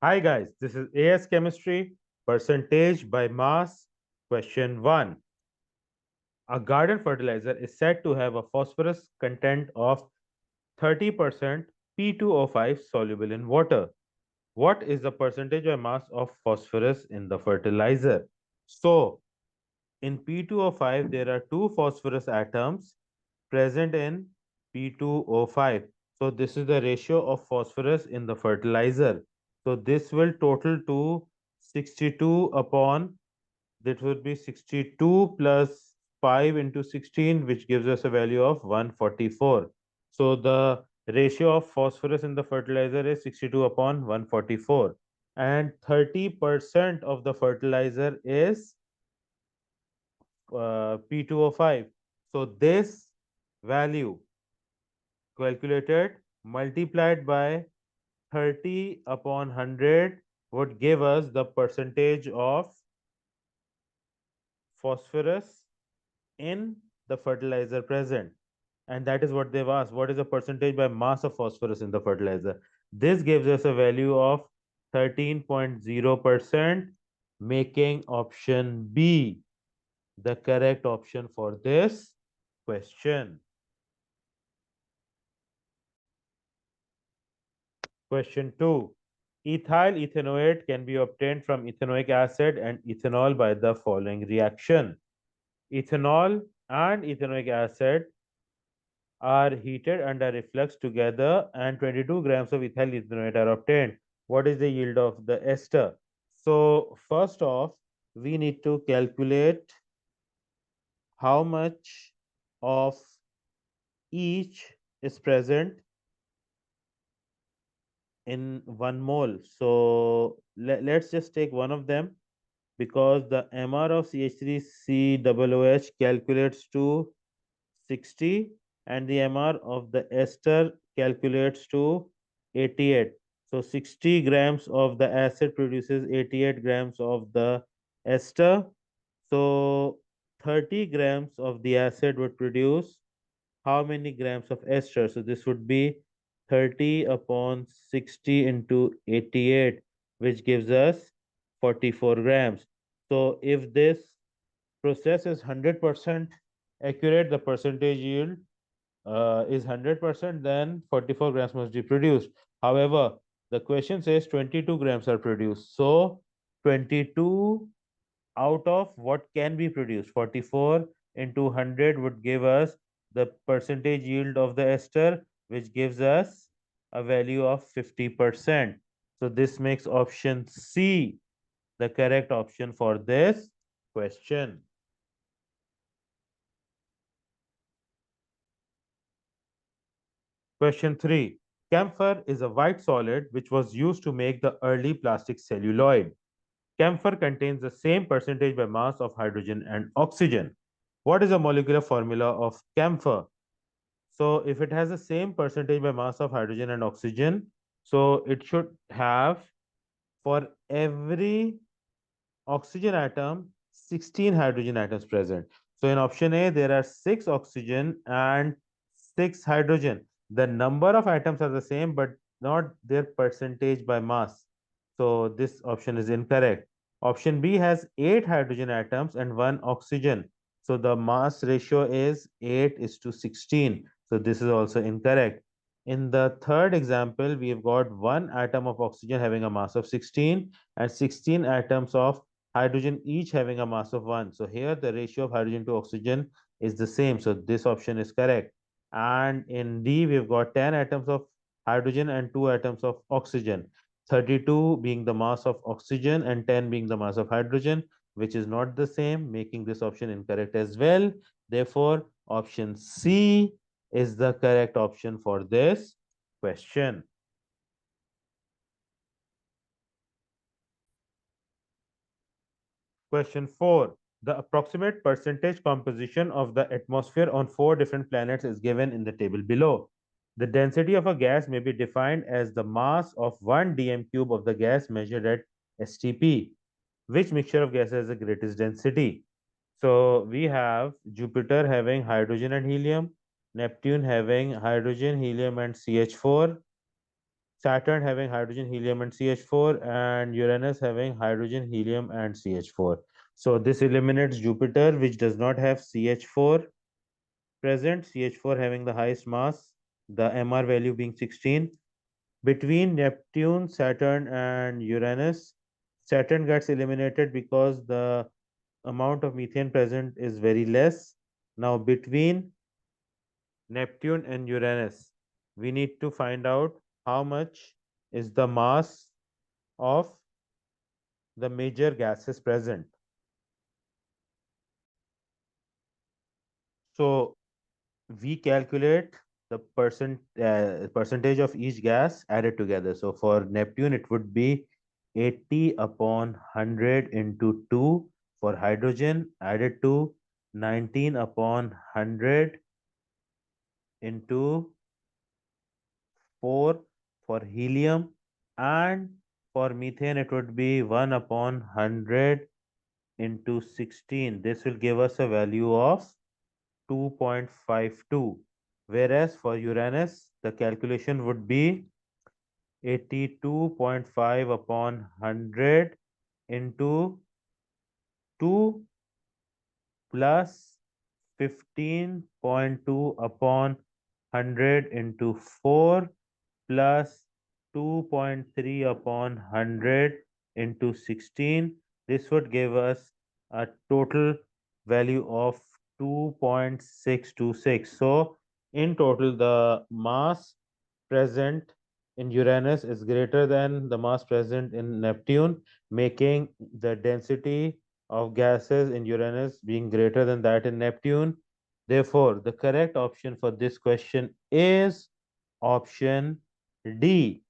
Hi guys, this is AS Chemistry, percentage by mass, question 1. A garden fertilizer is said to have a phosphorus content of 30% P2O5 soluble in water. What is the percentage by mass of phosphorus in the fertilizer? So, in P2O5, there are two phosphorus atoms present in P2O5. So this is the ratio of phosphorus in the fertilizer. So this will total to 62 upon, that would be 62 plus 5 into 16, which gives us a value of 144. So the ratio of phosphorus in the fertilizer is 62 upon 144. And 30% of the fertilizer is P2O5. So this value calculated multiplied by 30 upon 100 would give us the percentage of phosphorus in the fertilizer present. And that is what they've asked. What is the percentage by mass of phosphorus in the fertilizer? This gives us a value of 13.0%, making option B the correct option for this question. Question 2. Ethyl ethanoate can be obtained from ethanoic acid and ethanol by the following reaction. Ethanol and ethanoic acid are heated under reflux together and 22 grams of ethyl ethanoate are obtained. What is the yield of the ester? So, first off, we need to calculate how much of each is present in 1 mole. So, let's just take one of them because the MR of CH3COOH calculates to 60 and the MR of the ester calculates to 88. So 60 grams of the acid produces 88 grams of the ester. So 30 grams of the acid would produce how many grams of ester? So this would be 30 upon 60 into 88, which gives us 44 grams. So if this process is 100% accurate, the percentage yield is 100%, then 44 grams must be produced. However, the question says 22 grams are produced. So 22 out of what can be produced, 44 into 100 would give us the percentage yield of the ester, which gives us a value of 50%. So this makes option C the correct option for this question. Question 3. Camphor is a white solid which was used to make the early plastic celluloid. Camphor contains the same percentage by mass of hydrogen and oxygen. What is the molecular formula of camphor? So if it has the same percentage by mass of hydrogen and oxygen, so it should have, for every oxygen atom, 16 hydrogen atoms present. So in option A, there are 6 oxygen and 6 hydrogen. The number of atoms are the same, but not their percentage by mass. So this option is incorrect. Option B has 8 hydrogen atoms and 1 oxygen. So the mass ratio is 8 is to 16. So this is also incorrect. In the third example, we have got 1 atom of oxygen having a mass of 16 and 16 atoms of hydrogen each having a mass of 1. So here the ratio of hydrogen to oxygen is the same. So this option is correct. And in D, we've got 10 atoms of hydrogen and 2 atoms of oxygen. 32 being the mass of oxygen and 10 being the mass of hydrogen, which is not the same, making this option incorrect as well. Therefore, option C is the correct option for this question. Question 4. The approximate percentage composition of the atmosphere on 4 different planets is given in the table below. The density of a gas may be defined as the mass of 1 dm cube of the gas measured at STP. Which mixture of gases has the greatest density? So we have Jupiter having hydrogen and helium, Neptune having hydrogen, helium, and CH4, Saturn having hydrogen, helium, and CH4, and Uranus having hydrogen, helium, and CH4. So this eliminates Jupiter, which does not have CH4 present, CH4 having the highest mass, the MR value being 16. Between Neptune, Saturn, and Uranus, Saturn gets eliminated because the amount of methane present is very less. Now, between Neptune and Uranus, we need to find out how much is the mass of the major gases present. So, we calculate the percentage of each gas added together. So for Neptune, it would be 80 upon 100 into 2 for hydrogen added to 19 upon 100 into 4 for helium, and for methane it would be 1 upon 100 into 16. This will give us a value of 2.52, whereas for Uranus the calculation would be 82.5 upon 100 into 2 plus 15.2 upon 100 into 4 plus 2.3 upon 100 into 16. This would give us a total value of 2.626. So, in total, the mass present in Uranus is greater than the mass present in Neptune, making the density of gases in Uranus being greater than that in Neptune. Therefore, the correct option for this question is option D.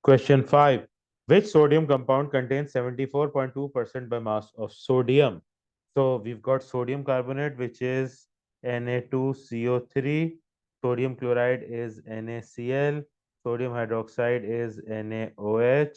Question 5. Which sodium compound contains 74.2% by mass of sodium? So we've got sodium carbonate, which is Na2CO3. Sodium chloride is NaCl. Sodium hydroxide is NaOH.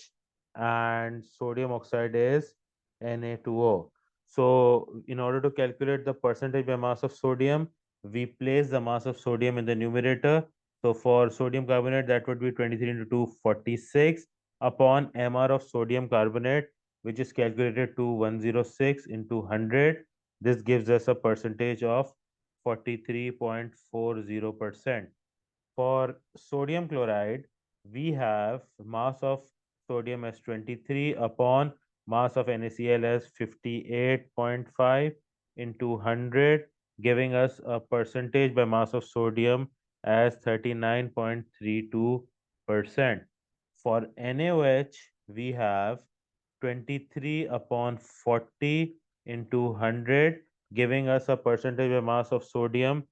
And sodium oxide is Na2O. So in order to calculate the percentage by mass of sodium, we place the mass of sodium in the numerator. So for sodium carbonate, that would be 23 into 2, 46 upon MR of sodium carbonate, which is calculated to 106 into 100. This gives us a percentage of 43.40%. For sodium chloride, we have mass of sodium as 23 upon mass of NaCl as 58.5 into 100, giving us a percentage by mass of sodium as 39.32%. For NaOH, we have 23 upon 40 into 100, giving us a percentage by mass of sodium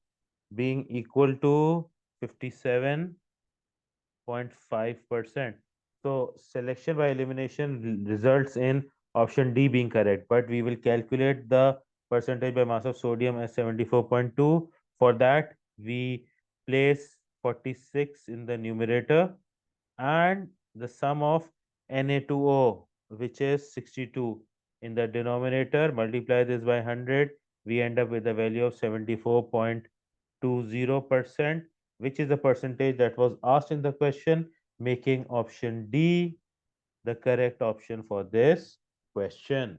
being equal to 57.5%. So selection by elimination results in option D being correct, but we will calculate the percentage by mass of sodium as 74.2. For that, we place 46 in the numerator and the sum of Na2O, which is 62, in the denominator. Multiply this by 100, we end up with a value of 74.20%, which is the percentage that was asked in the question, making option D the correct option for this question.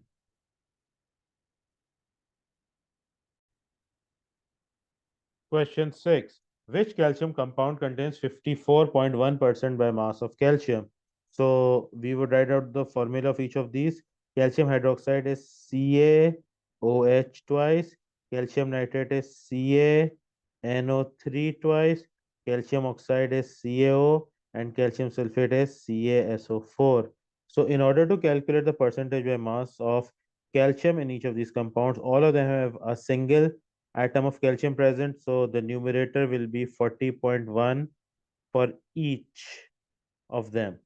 Question 6. Which calcium compound contains 54.1% by mass of calcium? So we would write out the formula of each of these. Calcium hydroxide is CaOH twice. Calcium nitrate is CaNO3 twice. Calcium oxide is CaO. And calcium sulfate is CaSO4. So in order to calculate the percentage by mass of calcium in each of these compounds, all of them have a single atom of calcium present. So the numerator will be 40.1 for each of them.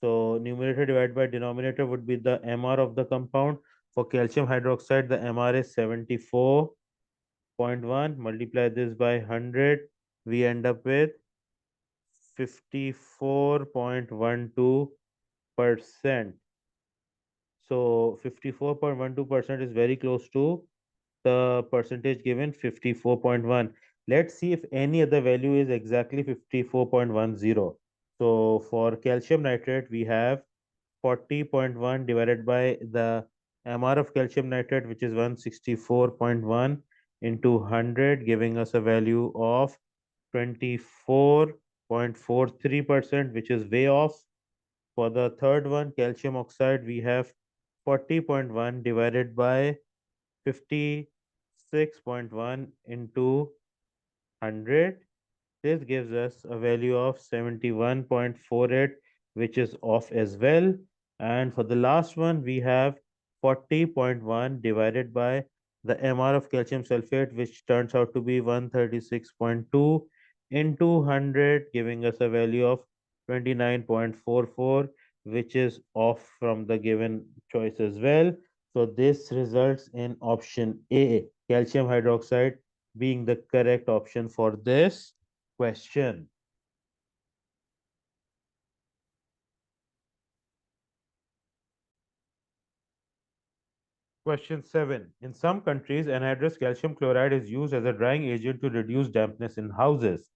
So numerator divided by denominator would be the MR of the compound. For calcium hydroxide, the MR is 74.1. Multiply this by 100. We end up with 54.12%. So 54.12% is very close to the percentage given 54.1. Let's see if any other value is exactly 54.10. So for calcium nitrate, we have 40.1 divided by the MR of calcium nitrate, which is 164.1 into 100, giving us a value of 24.43%, which is way off. For the third one, calcium oxide, we have 40.1 divided by 56.1 into 100. This gives us a value of 71.48, which is off as well. And for the last one, we have 40.1 divided by the MR of calcium sulfate, which turns out to be 136.2 into 100, giving us a value of 29.44, which is off from the given choice as well. So this results in option A, calcium hydroxide, being the correct option for this question. Question 7. In some countries, anhydrous calcium chloride is used as a drying agent to reduce dampness in houses.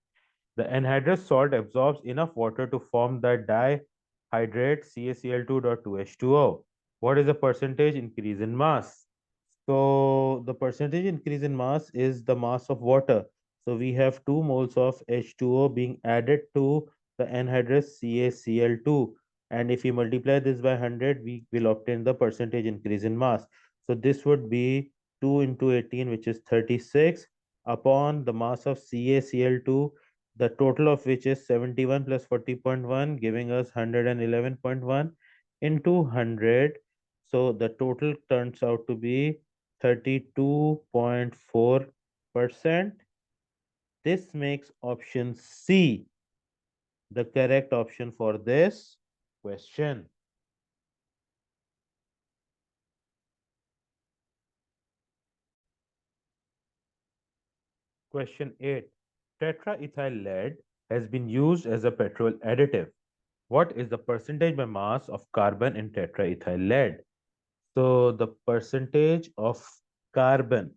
The anhydrous salt absorbs enough water to form the dihydrate CaCl2.2H2O. What is the percentage increase in mass? So the percentage increase in mass is the mass of water. So we have 2 moles of H2O being added to the anhydrous CaCl2. And if we multiply this by 100, we will obtain the percentage increase in mass. So this would be 2 into 18, which is 36, upon the mass of CaCl2, the total of which is 71 plus 40.1, giving us 111.1 into 100. So the total turns out to be 32.4%. This makes option C the correct option for this question. Question 8. Tetraethyl lead has been used as a petrol additive. What is the percentage by mass of carbon in tetraethyl lead? So the percentage of carbon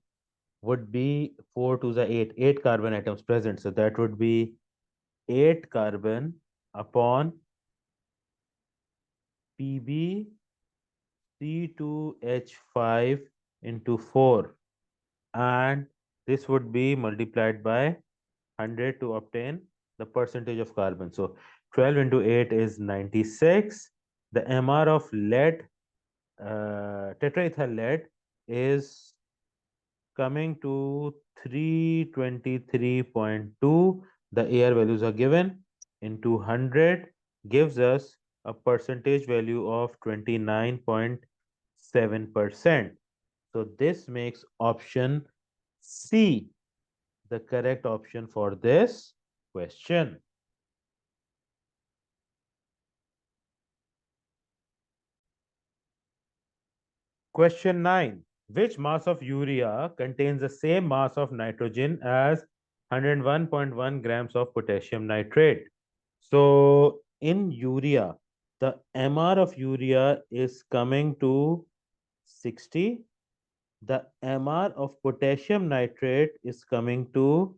would be 4 to the 8, 8 carbon atoms present. So that would be 8 carbon upon Pb C2H5 into 4, and this would be multiplied by 100 to obtain the percentage of carbon. So 12 into 8 is 96. The MR of lead, tetraethyl lead, is coming to 323.2. The AR values are given into 100, gives us a percentage value of 29.7%. So this makes option C the correct option for this question. Question 9. Which mass of urea contains the same mass of nitrogen as 101.1 grams of potassium nitrate? So in urea, the MR of urea is coming to 60. The MR of potassium nitrate is coming to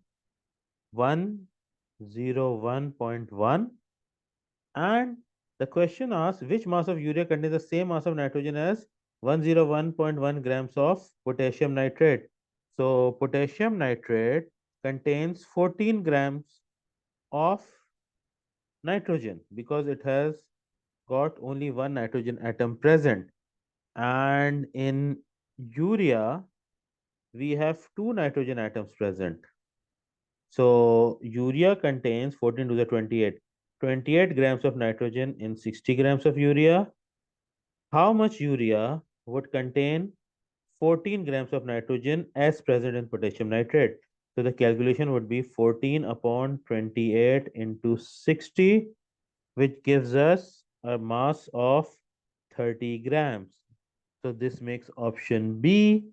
101.1. And the question asks which mass of urea contains the same mass of nitrogen as 101.1 grams of potassium nitrate. So potassium nitrate contains 14 grams of nitrogen because it has got only one nitrogen atom present. And in urea, we have two nitrogen atoms present. So urea contains 14 to the 28. 28 grams of nitrogen in 60 grams of urea. How much urea would contain 14 grams of nitrogen as present in potassium nitrate? So the calculation would be 14 upon 28 into 60, which gives us a mass of 30 grams. So this makes option B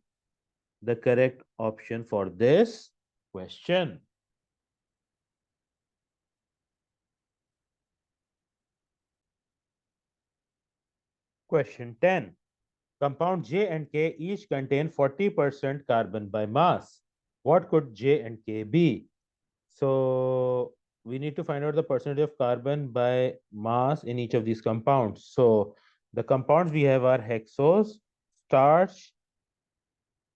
the correct option for this question. Question 10. Compound J and K each contain 40% carbon by mass. What could J and K be? So we need to find out the percentage of carbon by mass in each of these compounds. So the compounds we have are hexose, starch,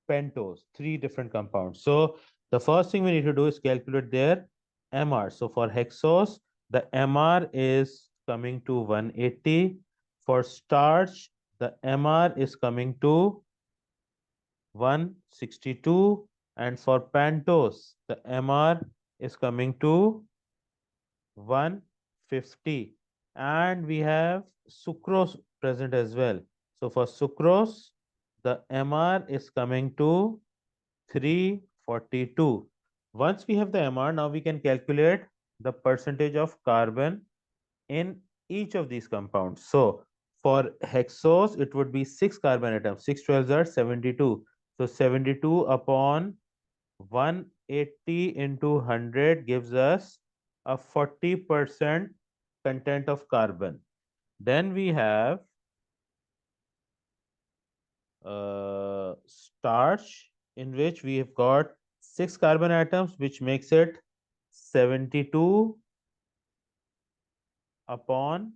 pentose, three different compounds. So the first thing we need to do is calculate their MR. So for hexose, the MR is coming to 180. For starch, the MR is coming to 162. And for pentose, the MR is coming to 150. And we have sucrose present as well. So for sucrose, the MR is coming to 342. Once we have the MR, now we can calculate the percentage of carbon in each of these compounds. So for hexose, it would be 6 carbon atoms. 6 12s are 72. So 72 upon 180 into 100 gives us a 40% content of carbon. Then we have starch, in which we have got 6 carbon atoms, which makes it 72 upon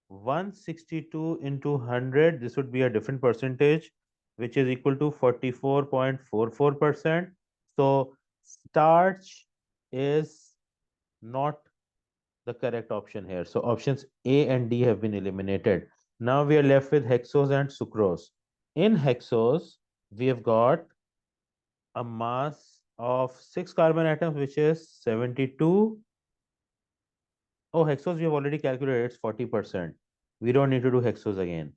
162 into 100. This would be a different percentage, which is equal to 44.44%. So starch is not the correct option here. So options A and D have been eliminated. Now we are left with hexose and sucrose. In hexose, we have got a mass of 6 carbon atoms, which is 72. Oh, hexose we have already calculated, it's 40%. We don't need to do hexose again.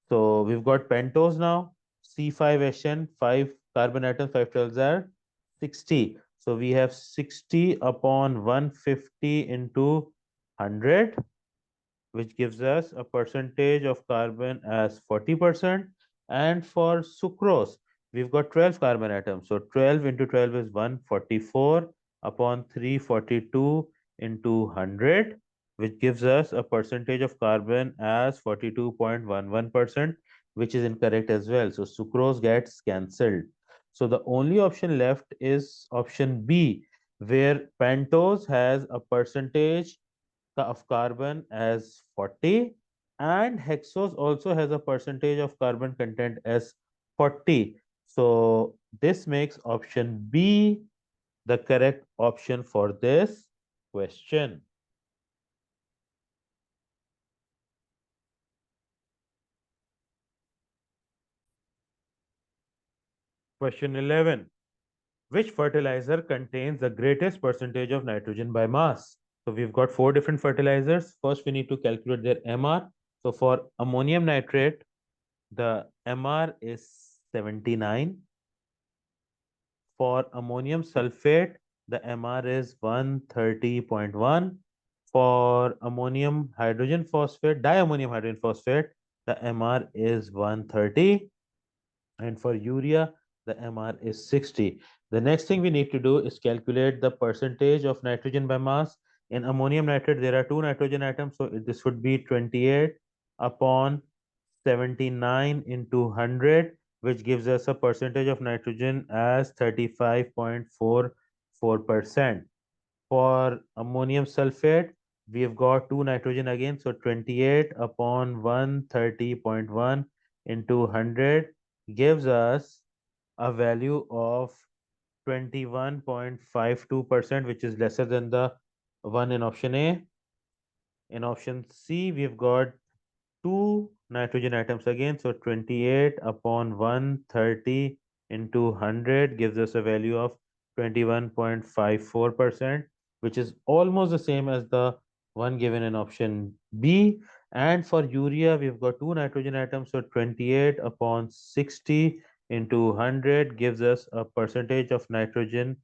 So we've got pentose now, C5HN, 5 carbon atoms, 5 12s are 60. So we have 60 upon 150 into 100, which gives us a percentage of carbon as 40%. And for sucrose, we've got 12 carbon atoms. So 12 into 12 is 144 upon 342 into 100, which gives us a percentage of carbon as 42.11%, which is incorrect as well. So sucrose gets cancelled. So the only option left is option B, where pentose has a percentage of carbon as 40, and hexose also has a percentage of carbon content as 40. So this makes option B the correct option for this question. Question 11. Which fertilizer contains the greatest percentage of nitrogen by mass? So we've got four different fertilizers. First, we need to calculate their MR. So for ammonium nitrate, the MR is 79. For ammonium sulfate, the MR is 130.1. For ammonium hydrogen phosphate, diammonium hydrogen phosphate, the MR is 130. And for urea, the MR is 60. The next thing we need to do is calculate the percentage of nitrogen by mass. In ammonium nitrate, there are two nitrogen atoms, so this would be 28 upon 79 into 100, which gives us a percentage of nitrogen as 35.44%. For ammonium sulfate, we have got two nitrogen again, so 28 upon 130.1 into 100 gives us a value of 21.52%, which is lesser than the one in option A. In option C, we've got two nitrogen atoms again. So 28 upon 130 into 100 gives us a value of 21.54%, which is almost the same as the one given in option B. And for urea, we've got two nitrogen atoms. So 28 upon 60 into 100 gives us a percentage of nitrogen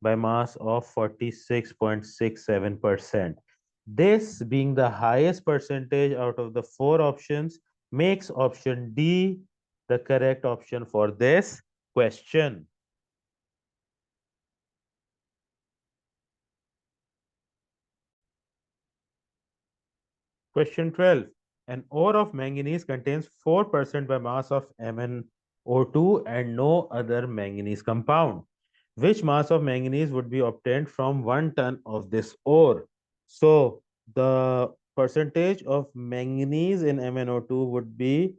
by mass of 46.67%. This, being the highest percentage out of the four options, makes option D the correct option for this question. Question 12. An ore of manganese contains 4% by mass of MnO2 and no other manganese compound. Which mass of manganese would be obtained from 1 ton of this ore? So the percentage of manganese in MnO2 would be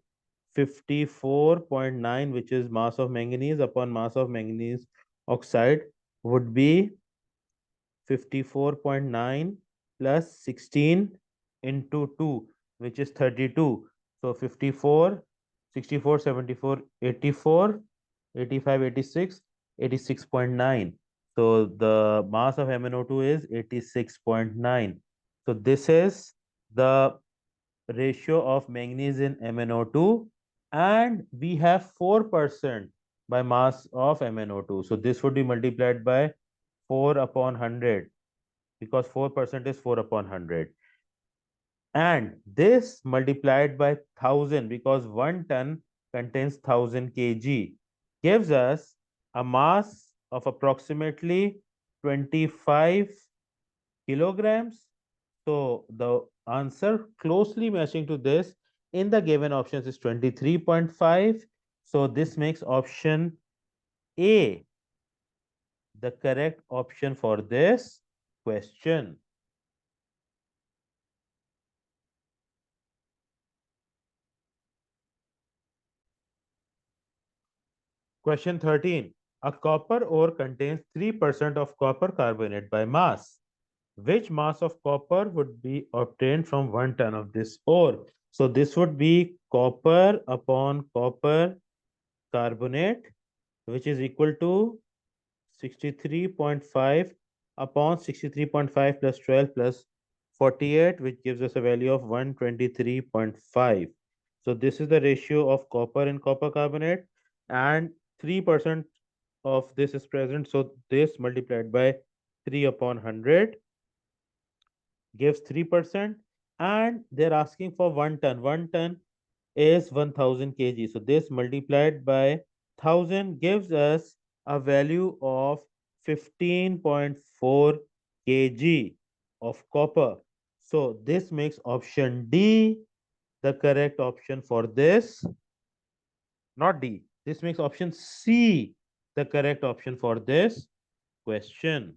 54.9, which is mass of manganese upon mass of manganese oxide would be 54.9 plus 16 into 2, which is 32. So 54, 64, 74, 84, 85, 86, 86.9. So the mass of MnO2 is 86.9. So this is the ratio of manganese in MnO2, and we have 4% by mass of MnO2. So this would be multiplied by 4 upon 100, because 4% is 4 upon 100. And this multiplied by 1000, because 1 ton contains 1000 kg, gives us a mass of approximately 25 kilograms. So the answer closely matching to this in the given options is 23.5. So this makes option A the correct option for this question. Question 13. A copper ore contains 3% of copper carbonate by mass. Which mass of copper would be obtained from 1 ton of this ore? So this would be copper upon copper carbonate, which is equal to 63.5 upon 63.5 plus 12 plus 48, which gives us a value of 123.5. So this is the ratio of copper in copper carbonate, and 3% of this is present. So this multiplied by 3 upon 100 gives 3. And they're asking for 1 ton. 1 ton is 1000 kg. So this multiplied by 1000 gives us a value of 15.4 kg of copper. So this makes option D the correct option for this. Not D. This makes option C the correct option for this question.